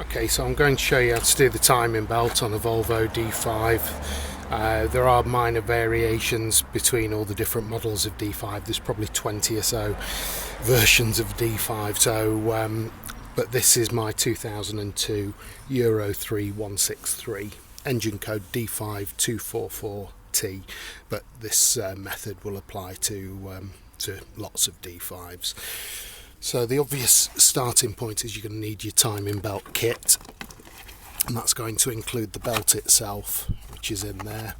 Okay, so I'm going to show you how to do the timing belt on a Volvo D5. There are minor variations between all the different models of D5. There's probably 20 or so versions of D5. So, but this is my 2002 Euro 3 163, engine code D5244T. But this method will apply to lots of D5s. So the obvious starting point is you're going to need your timing belt kit, and that's going to include the belt itself, which is in there.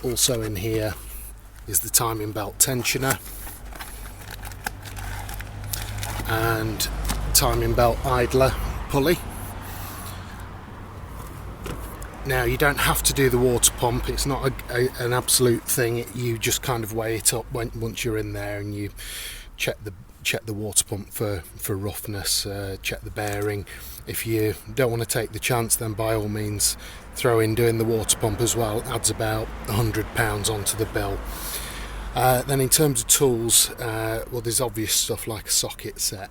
Also in here is the timing belt tensioner and timing belt idler pulley. Now, you don't have to do the water pump, it's not an absolute thing. You just kind of weigh it up once you're in there, and you check the water pump for roughness, check the bearing. If you don't want to take the chance, then by all means throw in doing the water pump as well. It adds about £100 onto the bill. Then in terms of tools, well, there's obvious stuff like a socket set.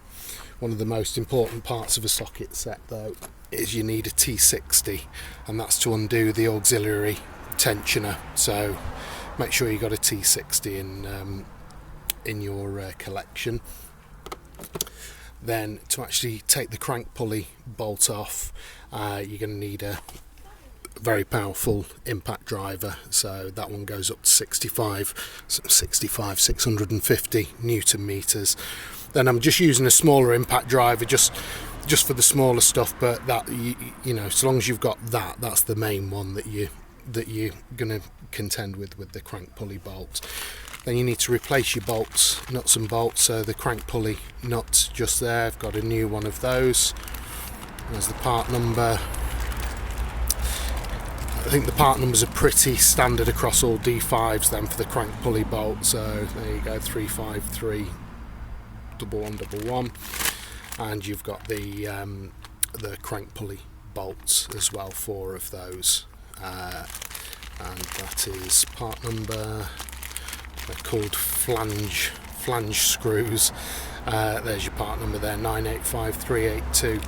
One of the most important parts of a socket set, though, is you need a T60, and that's to undo the auxiliary tensioner. So make sure you've got a T60 in your collection. Then to actually take the crank pulley bolt off, you're going to need a very powerful impact driver. So that one goes up to 650 Newton meters. Then I'm just using a smaller impact driver just for the smaller stuff, but that you know, so long as you've got that, that's the main one that you're going to contend with the crank pulley bolt. Then you need to replace your bolts, nuts and bolts. So the crank pulley nuts just there, I've got a new one of those. There's the part number. I think the part numbers are pretty standard across all D5s then for the crank pulley bolt. So there you go, 3531111. And you've got the crank pulley bolts as well, 4 of those, and that is part number. They're called flange screws. There's your part number there, 985382.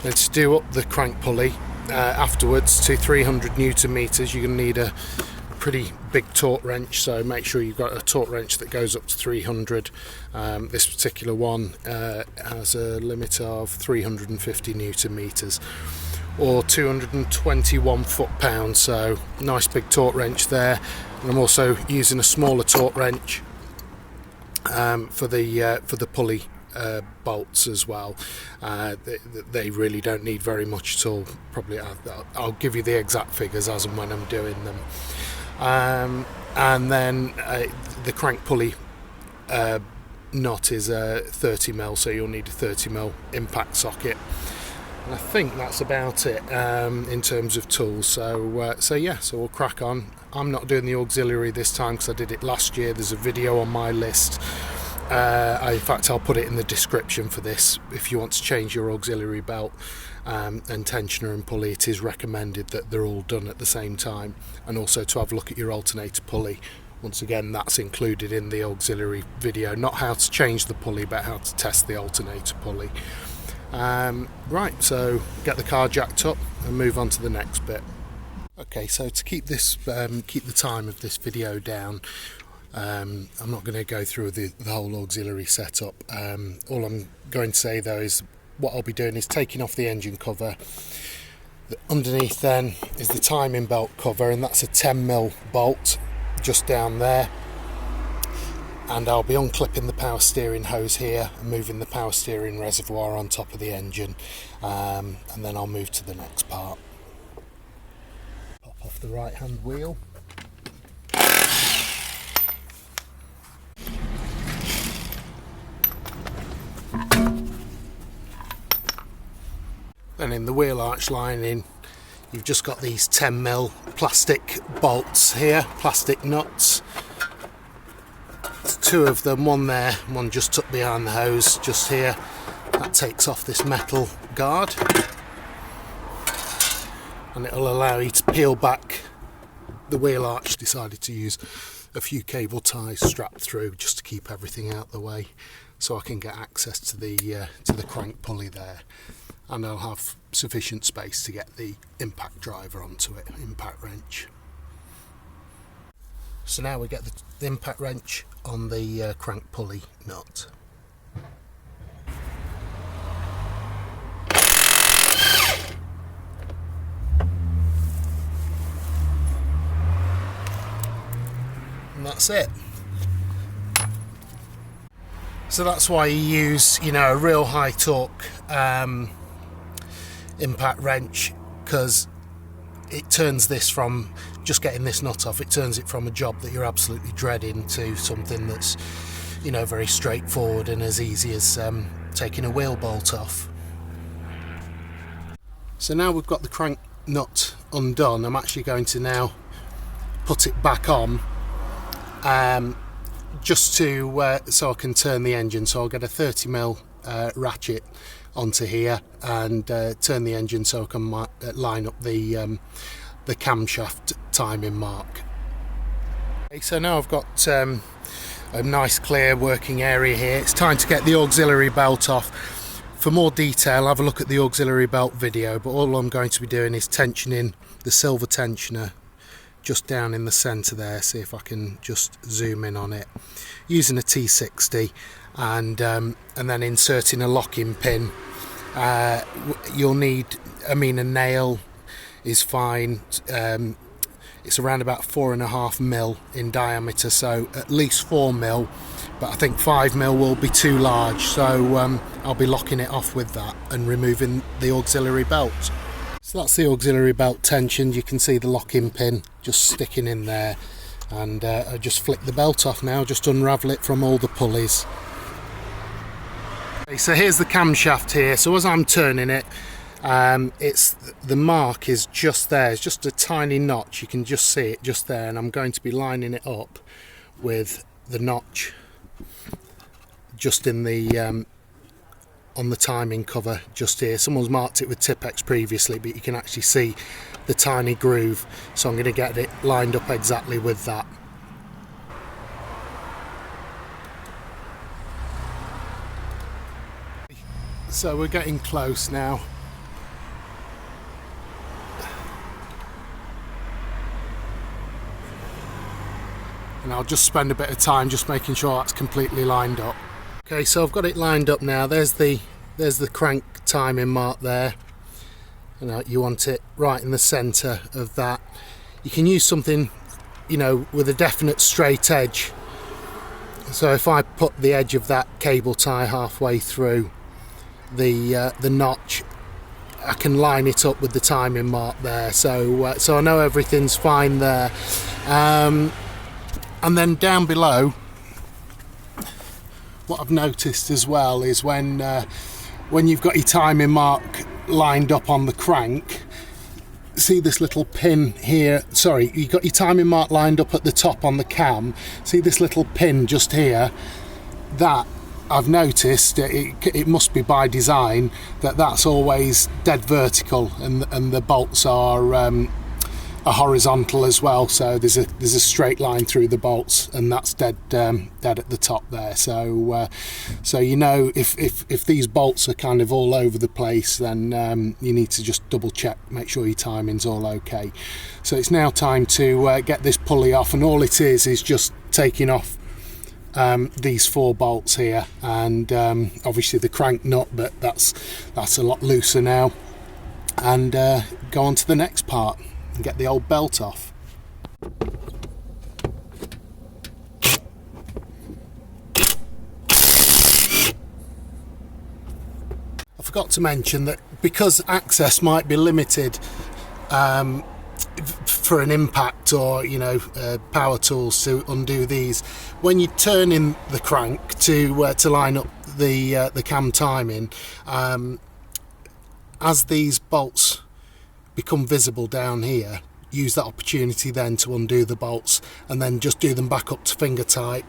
Then to do up the crank pulley afterwards to 300 Newton meters, you're going to need a pretty big torque wrench, so make sure you've got a torque wrench that goes up to 300. This particular one has a limit of 350 Newton meters or 221 foot-pounds, so nice big torque wrench there. And I'm also using a smaller torque wrench for the pulley bolts as well. They really don't need very much at all. Probably I'll give you the exact figures as and when I'm doing them. And then the crank pulley nut is a 30mm, so you'll need a 30mm impact socket. And I think that's about it in terms of tools. So we'll crack on. I'm not doing the auxiliary this time because I did it last year. There's a video on my list. In fact, I'll put it in the description for this. If you want to change your auxiliary belt and tensioner and pulley, it is recommended that they're all done at the same time, and also to have a look at your alternator pulley. Once again, that's included in the auxiliary video, not how to change the pulley but how to test the alternator pulley. Right, so get the car jacked up and move on to the next bit. Okay, so to keep the time of this video down, I'm not going to go through the whole auxiliary setup. All I'm going to say though is what I'll be doing is taking off the engine cover. Underneath then is the timing belt cover, and that's a 10mm bolt just down there. And I'll be unclipping the power steering hose here and moving the power steering reservoir on top of the engine, and then I'll move to the next part. Pop off the right hand wheel. Then in the wheel arch lining, you've just got these 10mm plastic bolts here, plastic nuts. There's 2 of them, one there, one just tucked behind the hose, just here. That takes off this metal guard, and it'll allow you to peel back the wheel arch. Decided to use a few cable ties strapped through just to keep everything out the way. so I can get access to the crank pulley there, and I'll have sufficient space to get the impact driver onto it, impact wrench. So now we get the impact wrench on the crank pulley nut. And that's it. So that's why you use, a real high torque impact wrench, because it turns this from just getting this nut off, it turns it from a job that you're absolutely dreading to something that's, very straightforward and as easy as taking a wheel bolt off. So now we've got the crank nut undone, I'm actually going to now put it back on, just to so I can turn the engine. So I'll get a 30mm ratchet onto here and turn the engine so I can line up the camshaft timing mark. Okay, so now I've got a nice clear working area here. It's time to get the auxiliary belt off. For more detail, have a look at the auxiliary belt video, but all I'm going to be doing is tensioning the silver tensioner just down in the centre there. See if I can just zoom in on it using a T60, and then inserting a locking pin. You'll need, a nail is fine. It's around about 4.5mm in diameter, so at least 4mm, but I think 5mm will be too large, so I'll be locking it off with that and removing the auxiliary belt. So that's the auxiliary belt tensioned. You can see the locking pin just sticking in there, and I just flick the belt off now, just unravel it from all the pulleys. Okay, so here's the camshaft here. So as I'm turning it, the mark is just there. It's just a tiny notch. You can just see it just there, and I'm going to be lining it up with the notch just in the on the timing cover just here. Someone's marked it with Tipex previously, but you can actually see the tiny groove, so I'm going to get it lined up exactly with that. So we're getting close now. And I'll just spend a bit of time just making sure that's completely lined up. Okay, so I've got it lined up now. There's the crank timing mark there. You want it right in the centre of that. You can use something, with a definite straight edge. So if I put the edge of that cable tie halfway through the notch, I can line it up with the timing mark there. So I know everything's fine there. And then down below, what I've noticed as well is when you've got your timing mark lined up on the crank, see this little pin here, sorry, you've got your timing mark lined up at the top on the cam, see this little pin just here, that I've noticed, it must be by design, that's always dead vertical, and the bolts are horizontal as well, so there's a straight line through the bolts, and that's dead at the top there. So if these bolts are kind of all over the place, then you need to just double check, make sure your timing's all okay. So it's now time to get this pulley off, and all it is just taking off these 4 bolts here, and obviously the crank nut, but that's a lot looser now, and go on to the next part and get the old belt off. I forgot to mention that because access might be limited for an impact or power tools to undo these, when you turn in the crank to line up the cam timing, as these bolts become visible down here, use that opportunity then to undo the bolts, and then just do them back up to finger tight,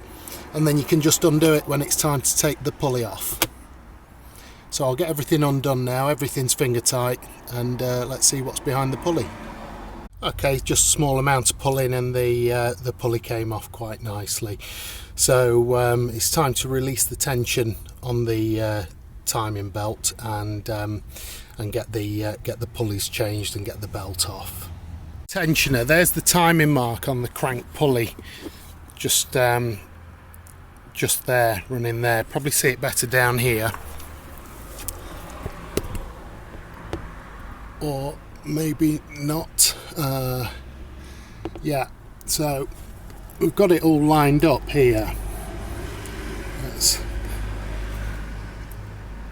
and then you can just undo it when it's time to take the pulley off. So I'll get everything undone now, everything's finger tight, and let's see what's behind the pulley. Okay, just a small amount of pulling and the pulley came off quite nicely. So it's time to release the tension on the timing belt and get the pulleys changed and get the belt off. Tensioner, there's the timing mark on the crank pulley, just there, running there. Probably see it better down here, or maybe not. Yeah, so we've got it all lined up here.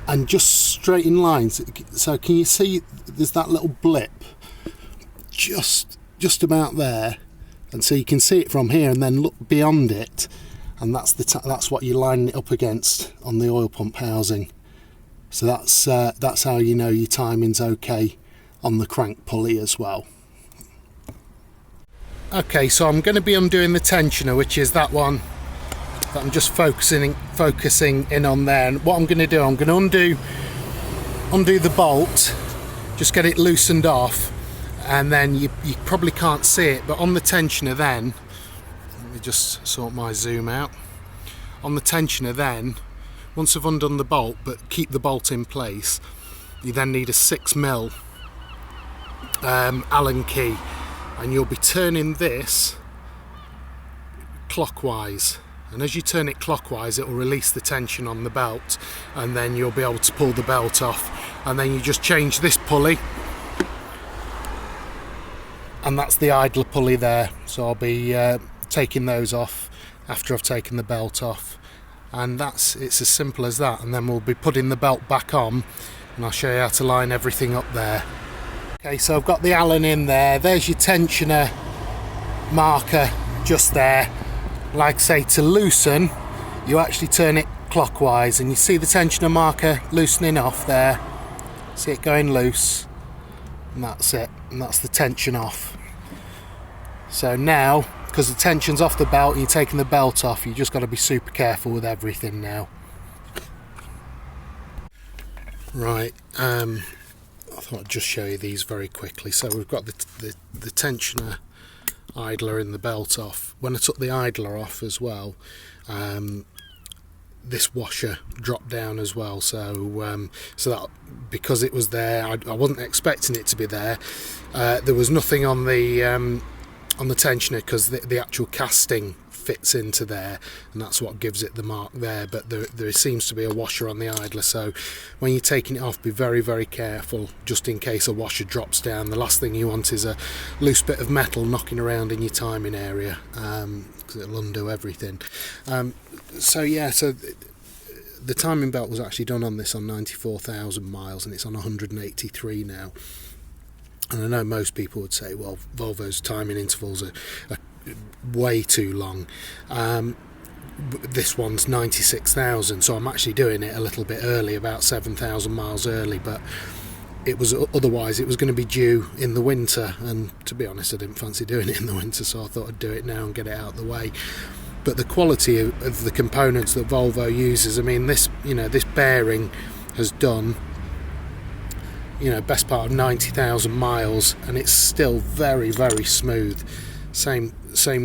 And just straight in lines. So can you see there's that little blip just about there, and so you can see it from here and then look beyond it, and that's what you're lining it up against on the oil pump housing. So that's how you know your timing's okay on the crank pulley as well. Okay, so I'm going to be undoing the tensioner, which is that one that I'm just focusing in on there. And what I'm going to do, I'm going to undo the bolt, just get it loosened off, and then you probably can't see it, but on the tensioner then, let me just sort my zoom out. On the tensioner then, once I've undone the bolt but keep the bolt in place, you then need a 6mm Allen key, and you'll be turning this clockwise, and as you turn it clockwise it will release the tension on the belt, and then you'll be able to pull the belt off, and then you just change this pulley, and that's the idler pulley there. So I'll be taking those off after I've taken the belt off, and it's as simple as that. And then we'll be putting the belt back on, and I'll show you how to line everything up there. Okay, so I've got the Allen in there. There's your tensioner marker just there. Like I say, to loosen, you actually turn it clockwise, and you see the tensioner marker loosening off there. See it going loose, and that's it, and that's the tension off. So now, because the tension's off the belt and you're taking the belt off, you just got to be super careful with everything now. Right, I thought I'd just show you these very quickly. So we've got the tensioner idler and the belt off. When I took the idler off as well, this washer dropped down as well. So that, because it was there, I wasn't expecting it to be there. There was nothing on the tensioner because the actual casting fits into there, and that's what gives it the mark there. But there seems to be a washer on the idler, so when you're taking it off, be very, very careful, just in case a washer drops down. The last thing you want is a loose bit of metal knocking around in your timing area, because it'll undo everything. So the timing belt was actually done on this on 94,000 miles, and it's on 183 now. And I know most people would say, well, Volvo's timing intervals are way too long. This one's 96,000, so I'm actually doing it a little bit early, about 7,000 miles early, but otherwise it was going to be due in the winter, and to be honest, I didn't fancy doing it in the winter, so I thought I'd do it now and get it out of the way. But the quality of the components that Volvo uses, I mean, this bearing has done, best part of 90,000 miles, and it's still very, very smooth. Same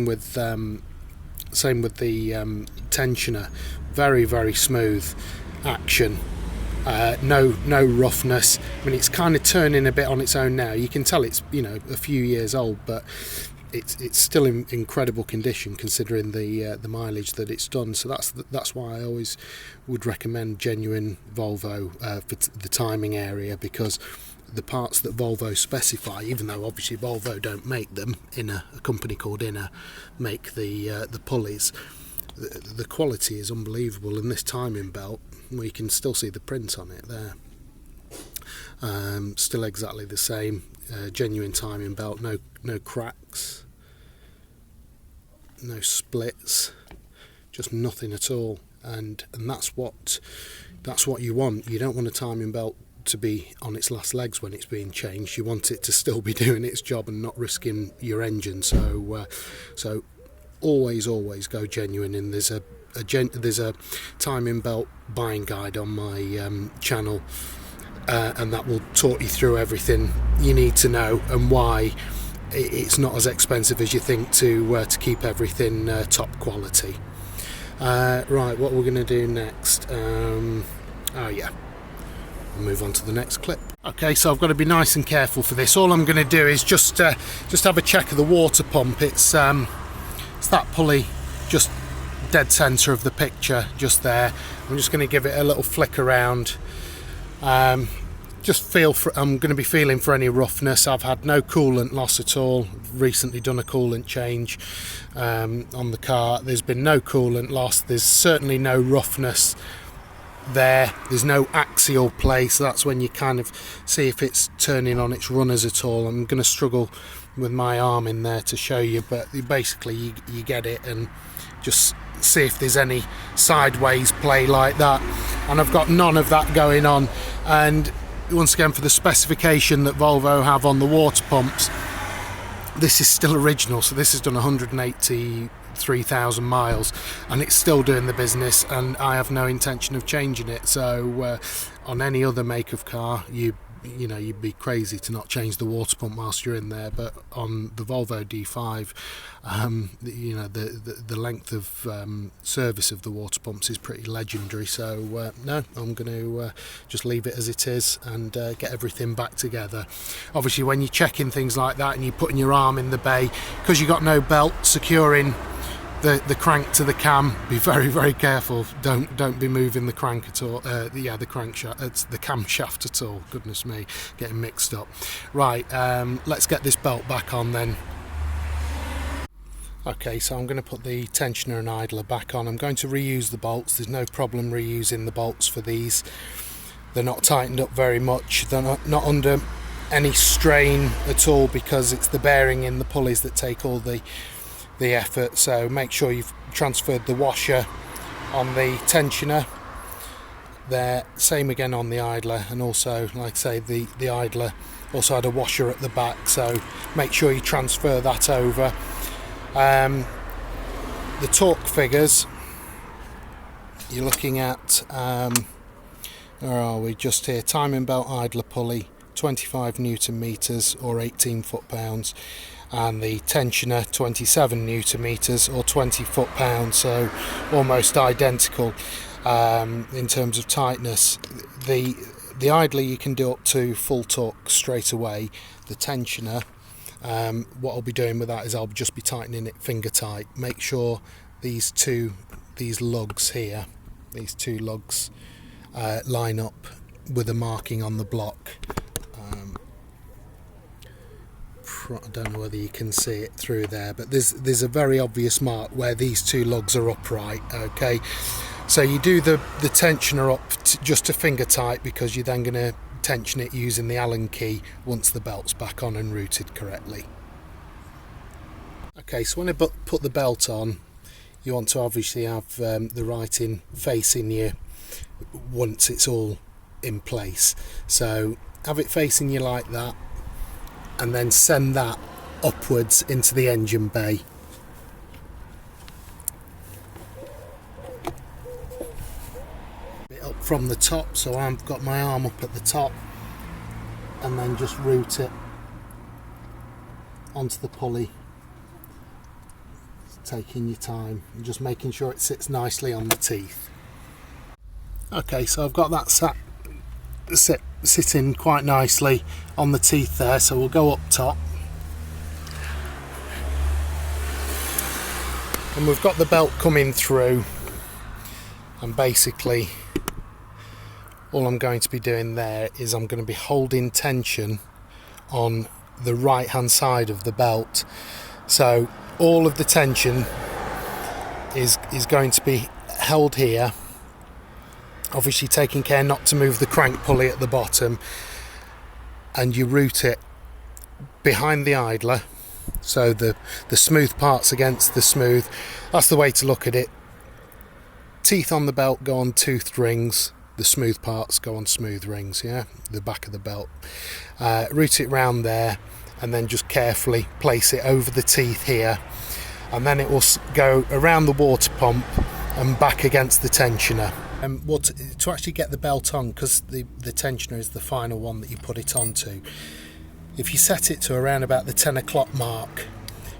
with the tensioner, very, very smooth action. No roughness. I mean, it's kind of turning a bit on its own now. You can tell it's a few years old, but it's still in incredible condition considering the mileage that it's done. So that's why I always would recommend genuine Volvo for the timing area, because the parts that Volvo specify, even though obviously Volvo don't make them, a company called Inner make the pulleys, the quality is unbelievable. In this timing belt, we can still see the print on it there, still exactly the same, genuine timing belt, no cracks, no splits, just nothing at all, and that's what you want. You don't want a timing belt to be on its last legs when it's being changed. You want it to still be doing its job and not risking your engine. So always go genuine. And there's a timing belt buying guide on my channel, and that will talk you through everything you need to know and why it's not as expensive as you think to keep everything top quality. Right, what we're going to do next, we'll move on to the next clip. Okay, so I've got to be nice and careful for this. All I'm going to do is just have a check of the water pump. It's that pulley just dead centre of the picture, just there. I'm just going to give it a little flick around. Just I'm going to be feeling for any roughness. I've had no coolant loss at all. Recently done a coolant change on the car. There's been no coolant loss. There's certainly no roughness there. There's no axial play, so that's when you kind of see if it's turning on its runners at all. I'm going to struggle with my arm in there to show you, but basically you get it, and just see if there's any sideways play like that. And I've got none of that going on. And once again, for the specification that Volvo have on the water pumps, this is still original, so this has done 183,000 miles and it's still doing the business, and I have no intention of changing it. So on any other make of car, you'd be crazy to not change the water pump whilst you're in there, but on the Volvo D5, the length of service of the water pumps is pretty legendary. So no, I'm going to just leave it as it is and get everything back together. Obviously, when you're checking things like that and you're putting your arm in the bay, because you've got no belt securing the crank to the cam, be very, very careful. Don't be moving the crank at all. The crankshaft, it's the camshaft at all. Goodness me, getting mixed up. Right, let's get this belt back on then. Okay, so I'm going to put the tensioner and idler back on. I'm going to reuse the bolts. There's no problem reusing the bolts for these. They're not tightened up very much. They're not under any strain at all, because it's the bearing in the pulleys that take all the effort. So make sure you've transferred the washer on the tensioner there, same again on the idler, and also, like I say, the idler also had a washer at the back, so make sure you transfer that over. The torque figures you're looking at, where are we, just here, timing belt idler pulley 25 Newton meters or 18 foot-pounds, and the tensioner 27 Newton meters or 20 foot-pounds, so almost identical in terms of tightness. The idler you can do up to full torque straight away. The tensioner, what I'll be doing with that is I'll just be tightening it finger tight. Make sure these lugs here, these two lugs line up with a marking on the block. I don't know whether you can see it through there, but there's a very obvious mark where these two lugs are upright. Okay, so you do the tensioner up just to finger tight, because you're then going to tension it using the Allen key once the belt's back on and routed correctly. Okay, so when I put the belt on, you want to obviously have the writing facing you once it's all in place. So have it facing you like that, and then send that upwards into the engine bay. Bit up from the top, so I've got my arm up at the top, and then just route it onto the pulley, taking your time and just making sure it sits nicely on the teeth. Okay, so I've got that sitting quite nicely on the teeth there, so we'll go up top, and we've got the belt coming through, and basically all I'm going to be doing there is I'm going to be holding tension on the right hand side of the belt. So all of the tension is going to be held here, obviously taking care not to move the crank pulley at the bottom, and you route it behind the idler, so the smooth parts against the smooth. That's the way to look at it. Teeth on the belt go on toothed rings, the smooth parts go on smooth rings, yeah, the back of the belt. Route it round there, and then just carefully place it over the teeth here, and then it will go around the water pump and back against the tensioner. To actually get the belt on, because the tensioner is the final one that you put it onto, if you set it to around about the 10 o'clock mark,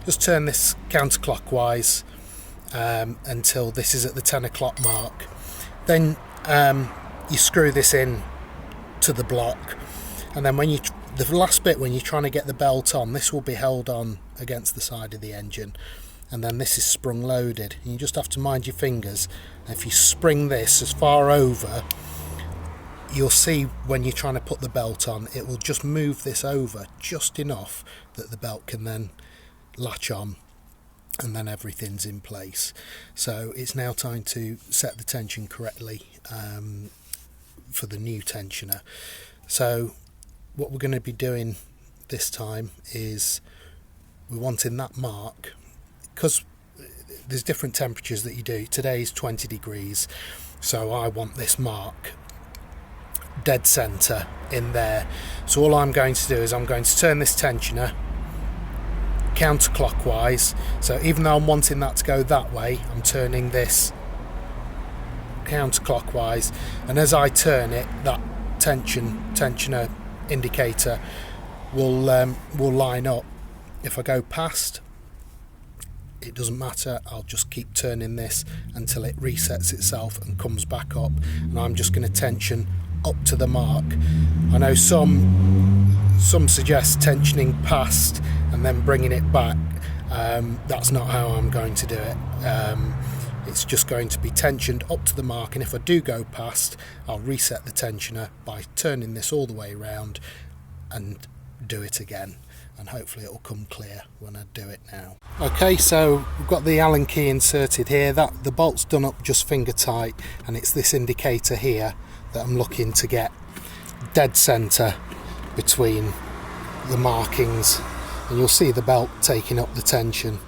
just turn this counterclockwise until this is at the 10 o'clock mark. Then you screw this in to the block, and then the last bit, when you're trying to get the belt on, this will be held on against the side of the engine, and then this is sprung loaded, and you just have to mind your fingers. If you spring this as far over, you'll see when you're trying to put the belt on, it will just move this over just enough that the belt can then latch on, and then everything's in place. So it's now time to set the tension correctly for the new tensioner. So what we're going to be doing this time is we're wanting that mark, because there's different temperatures that you do. Today's 20 degrees, so I want this mark dead centre in there. So all I'm going to do is I'm going to turn this tensioner counterclockwise. So even though I'm wanting that to go that way, I'm turning this counterclockwise, and as I turn it, that tensioner indicator will line up. If I go past, it doesn't matter, I'll just keep turning this until it resets itself and comes back up, and I'm just going to tension up to the mark. I know some suggest tensioning past and then bringing it back. That's not how I'm going to do it. It's just going to be tensioned up to the mark, and if I do go past, I'll reset the tensioner by turning this all the way around and do it again, and hopefully it'll come clear when I do it now. Okay, so we've got the Allen key inserted here. The bolt's done up just finger tight, and it's this indicator here that I'm looking to get dead centre between the markings, and you'll see the belt taking up the tension.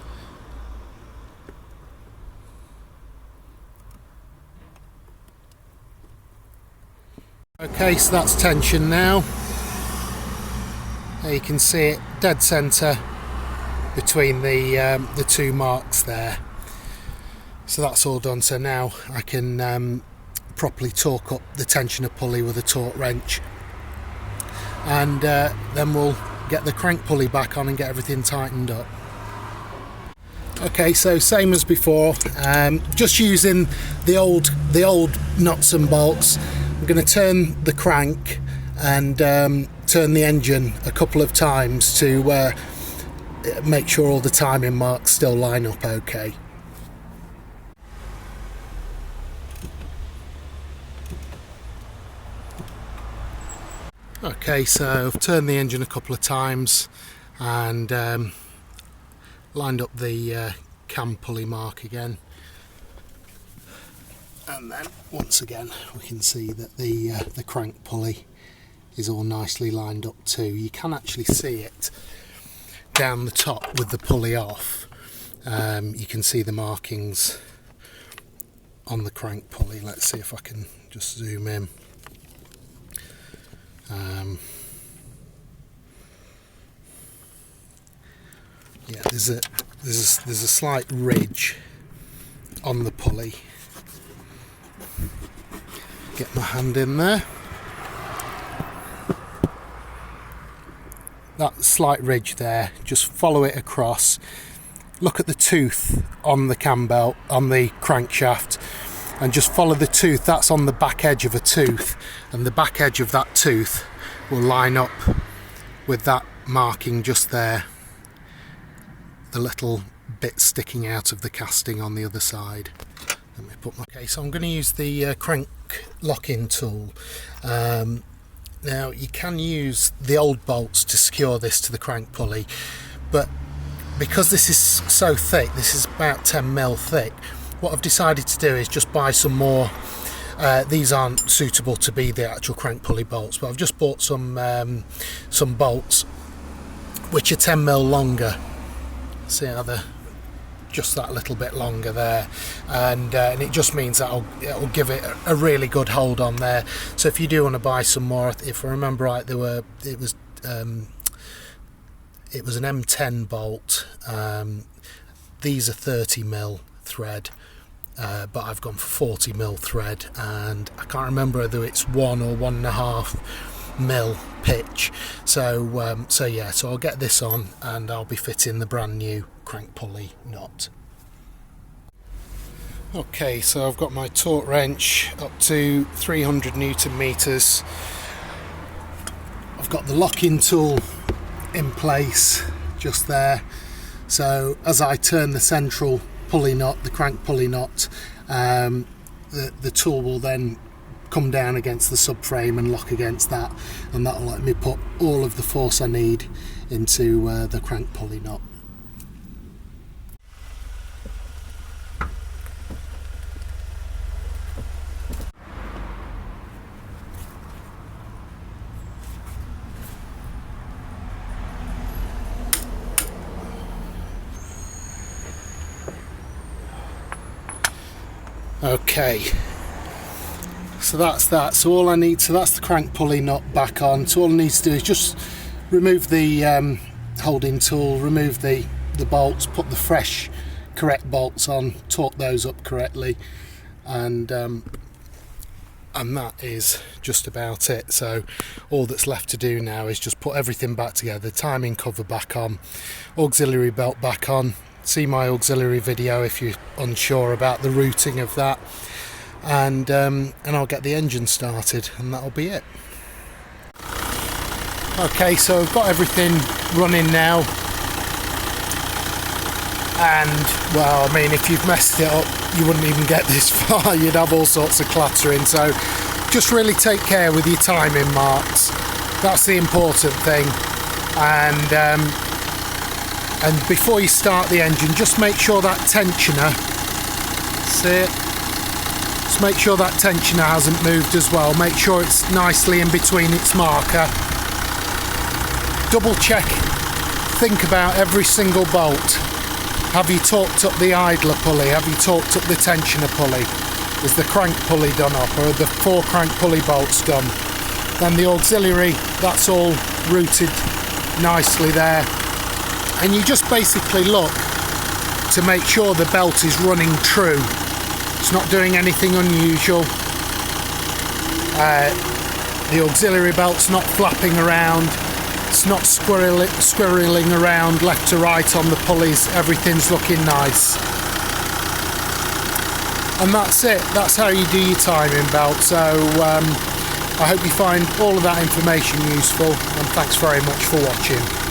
Okay, so that's tension now. There you can see it dead centre between the two marks there. So that's all done. So now I can properly torque up the tensioner pulley with a torque wrench, and then we'll get the crank pulley back on and get everything tightened up. Okay, so same as before, just using the old nuts and bolts. I'm going to turn the crank and turn the engine a couple of times to make sure all the timing marks still line up okay. Okay, so I've turned the engine a couple of times and lined up the cam pulley mark again, and then once again we can see that the crank pulley is all nicely lined up too. You can actually see it down the top with the pulley off. You can see the markings on the crank pulley. Let's see if I can just zoom in. Yeah, there's a slight ridge on the pulley. Get my hand in there. That slight ridge there, just follow it across. Look at the tooth on the cam belt, on the crankshaft, and just follow the tooth. That's on the back edge of a tooth, and the back edge of that tooth will line up with that marking just there, the little bit sticking out of the casting on the other side. Let me put my case. So I'm going to use the crank lock-in tool. Now you can use the old bolts to secure this to the crank pulley, but because this is so thick, this is about 10mm thick, what I've decided to do is just buy some more. These aren't suitable to be the actual crank pulley bolts, but I've just bought some bolts which are 10mm longer. See how they're just that little bit longer there, and it just means that it'll give it a really good hold on there. So if you do want to buy some more, if I remember right, it was an M10 bolt. These are 30mm thread, but I've gone for 40mm thread, and I can't remember whether it's 1 or 1.5 mil pitch. So yeah, so I'll get this on and I'll be fitting the brand new crank pulley nut. Okay, so I've got my torque wrench up to 300 Newton meters. I've got the locking tool in place just there. So as I turn the central pulley knot, the crank pulley knot, the tool will then come down against the subframe and lock against that, and that will let me put all of the force I need into the crank pulley knot. Okay, so that's that. So all I need, so that's the crank pulley nut back on. So all I need to do is just remove the holding tool, remove the bolts, put the fresh correct bolts on, torque those up correctly, and that is just about it. So all that's left to do now is just put everything back together, timing cover back on, auxiliary belt back on. See my auxiliary video if you're unsure about the routing of that, and I'll get the engine started, and that'll be it. Okay, so I've got everything running now, and well, I mean, if you've messed it up you wouldn't even get this far. You'd have all sorts of clattering, so just really take care with your timing marks. That's the important thing. And before you start the engine, just make sure that tensioner, see it? Just make sure that tensioner hasn't moved as well. Make sure it's nicely in between its marker. Double check, think about every single bolt. Have you torqued up the idler pulley? Have you torqued up the tensioner pulley? Is the crank pulley done up, or are the 4 crank pulley bolts done? Then the auxiliary, that's all routed nicely there. And you just basically look to make sure the belt is running true. It's not doing anything unusual. The auxiliary belt's not flapping around. It's not squirreling around left to right on the pulleys. Everything's looking nice. And that's it. That's how you do your timing belt. So I hope you find all of that information useful, and thanks very much for watching.